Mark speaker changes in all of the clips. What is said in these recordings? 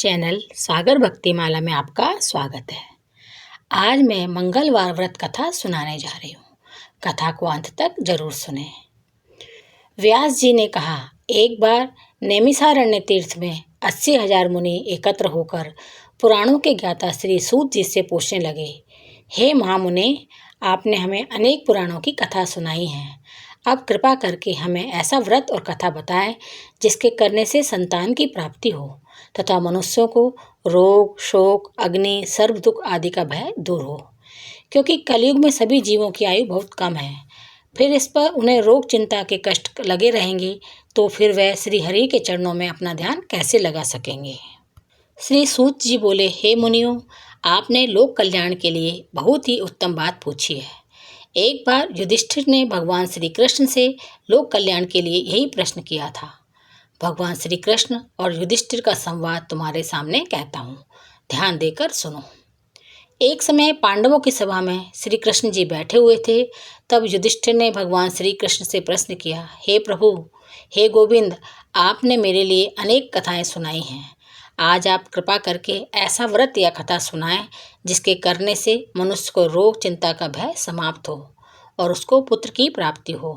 Speaker 1: Channel सागर भक्तिमाला में आपका स्वागत है। आज मैं मंगलवार व्रत कथा सुनाने जा रही हूँ। कथा को अंत तक जरूर सुने। व्यास जी ने कहा, एक बार नैमिषारण्य तीर्थ में 80,000 मुनि एकत्र होकर पुराणों के ज्ञाता श्री सूत जी से पूछने लगे, हे महामुने, आपने हमें अनेक पुराणों की कथा सुनाई है। अब कृपा करके हमें ऐसा व्रत और कथा बताएं जिसके करने से संतान की प्राप्ति हो तथा मनुष्यों को रोग, शोक, अग्नि, सर्व दुख आदि का भय दूर हो। क्योंकि कलयुग में सभी जीवों की आयु बहुत कम है। फिर इस पर उन्हें रोग चिंता के कष्ट लगे रहेंगे तो फिर वह श्री हरि के चरणों में अपना ध्यान कैसे लगा सकेंगे। श्री सूत जी बोले, हे मुनियों, आपने लोक कल्याण के लिए बहुत ही उत्तम बात पूछी है। एक बार युधिष्ठिर ने भगवान श्री कृष्ण से लोक कल्याण के लिए यही प्रश्न किया था। भगवान श्री कृष्ण और युधिष्ठिर का संवाद तुम्हारे सामने कहता हूँ, ध्यान देकर सुनो। एक समय पांडवों की सभा में श्री कृष्ण जी बैठे हुए थे। तब युधिष्ठिर ने भगवान श्री कृष्ण से प्रश्न किया, हे प्रभु, हे गोविंद, आपने मेरे लिए अनेक कथाएं सुनाई हैं। आज आप कृपा करके ऐसा व्रत या कथा सुनाएं जिसके करने से मनुष्य को रोग चिंता का भय समाप्त हो और उसको पुत्र की प्राप्ति हो।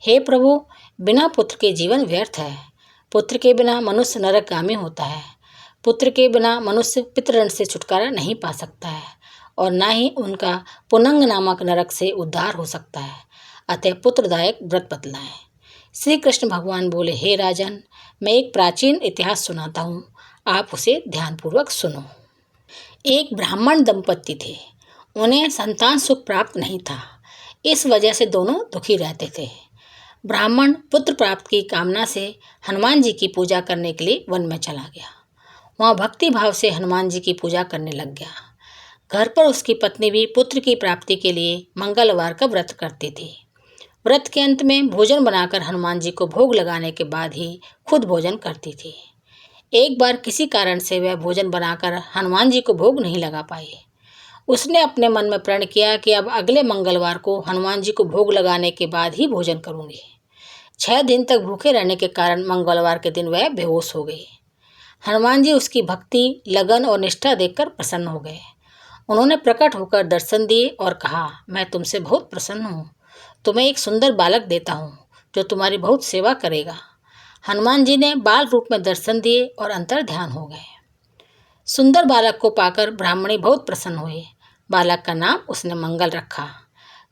Speaker 1: हे प्रभु, बिना पुत्र के जीवन व्यर्थ है। पुत्र के बिना मनुष्य नरकगामी होता है। पुत्र के बिना मनुष्य पितृऋण से छुटकारा नहीं पा सकता है और ना ही उनका पुनंग नामक नरक से उद्धार हो सकता है। अतः पुत्रदायक व्रत बतलाएं। श्री कृष्ण भगवान बोले, हे राजन, मैं एक प्राचीन इतिहास सुनाता हूँ, आप उसे ध्यानपूर्वक सुनो। एक ब्राह्मण दंपत्ति थे। उन्हें संतान सुख प्राप्त नहीं था। इस वजह से दोनों दुखी रहते थे। ब्राह्मण पुत्र प्राप्त की कामना से हनुमान जी की पूजा करने के लिए वन में चला गया। वहाँ भक्ति भाव से हनुमान जी की पूजा करने लग गया। घर पर उसकी पत्नी भी पुत्र की प्राप्ति के लिए मंगलवार का व्रत करती थी। व्रत के अंत में भोजन बनाकर हनुमान जी को भोग लगाने के बाद ही खुद भोजन करती थी। एक बार किसी कारण से वह भोजन बनाकर हनुमान जी को भोग नहीं लगा पाई। उसने अपने मन में प्रण किया कि अब अगले मंगलवार को हनुमान जी को भोग लगाने के बाद ही भोजन करूंगी। 6 दिन तक भूखे रहने के कारण मंगलवार के दिन वह बेहोश हो गई। हनुमान जी उसकी भक्ति, लगन और निष्ठा देखकर प्रसन्न हो गए। उन्होंने प्रकट होकर दर्शन दिए और कहा, मैं तुमसे बहुत प्रसन्न हूँ। तुम्हें एक सुंदर बालक देता हूँ जो तुम्हारी बहुत सेवा करेगा। हनुमान जी ने बाल रूप में दर्शन दिए और अंतर ध्यान हो गए। सुंदर बालक को पाकर ब्राह्मणी बहुत प्रसन्न हुई। बालक का नाम उसने मंगल रखा।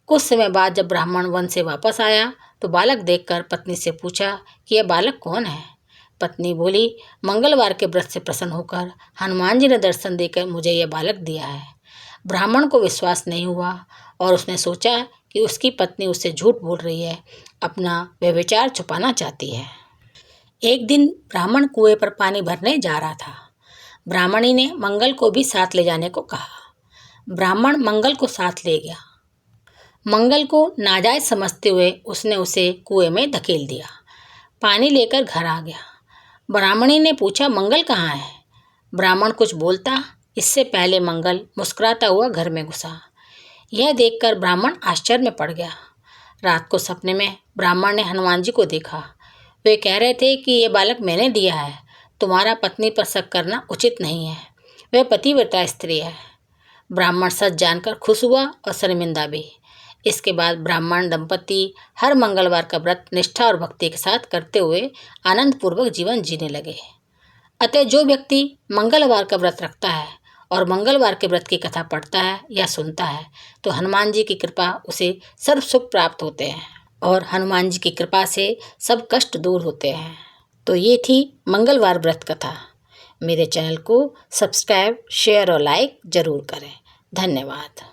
Speaker 1: कुछ समय बाद जब ब्राह्मण वन से वापस आया तो बालक देखकर पत्नी से पूछा कि यह बालक कौन है। पत्नी बोली, मंगलवार के व्रत से प्रसन्न होकर हनुमान जी ने दर्शन देकर मुझे यह बालक दिया है। ब्राह्मण को विश्वास नहीं हुआ और उसने सोचा कि उसकी पत्नी उससे झूठ बोल रही है, अपना व्यभिचार छुपाना चाहती है। एक दिन ब्राह्मण कुएं पर पानी भरने जा रहा था। ब्राह्मणी ने मंगल को भी साथ ले जाने को कहा। ब्राह्मण मंगल को साथ ले गया। मंगल को नाजायज समझते हुए उसने उसे कुएं में धकेल दिया। पानी लेकर घर आ गया। ब्राह्मणी ने पूछा, मंगल कहाँ है? ब्राह्मण कुछ बोलता इससे पहले मंगल मुस्कुराता हुआ घर में घुसा। यह देखकर ब्राह्मण आश्चर्य में पड़ गया। रात को सपने में ब्राह्मण ने हनुमान जी को देखा। वे कह रहे थे कि यह बालक मैंने दिया है। तुम्हारा पत्नी पर शक करना उचित नहीं है। वह पतिव्रता स्त्री है। ब्राह्मण सच जानकर खुश हुआ और शर्मिंदा भी। इसके बाद ब्राह्मण दंपति हर मंगलवार का व्रत निष्ठा और भक्ति के साथ करते हुए आनंदपूर्वक जीवन जीने लगे। अतः जो व्यक्ति मंगलवार का व्रत रखता है और मंगलवार के व्रत की कथा पढ़ता है या सुनता है तो हनुमान जी की कृपा उसे सर्व सुख प्राप्त होते हैं और हनुमान जी की कृपा से सब कष्ट दूर होते हैं। तो ये थी मंगलवार व्रत कथा। मेरे चैनल को सब्सक्राइब, शेयर और लाइक जरूर करें। धन्यवाद।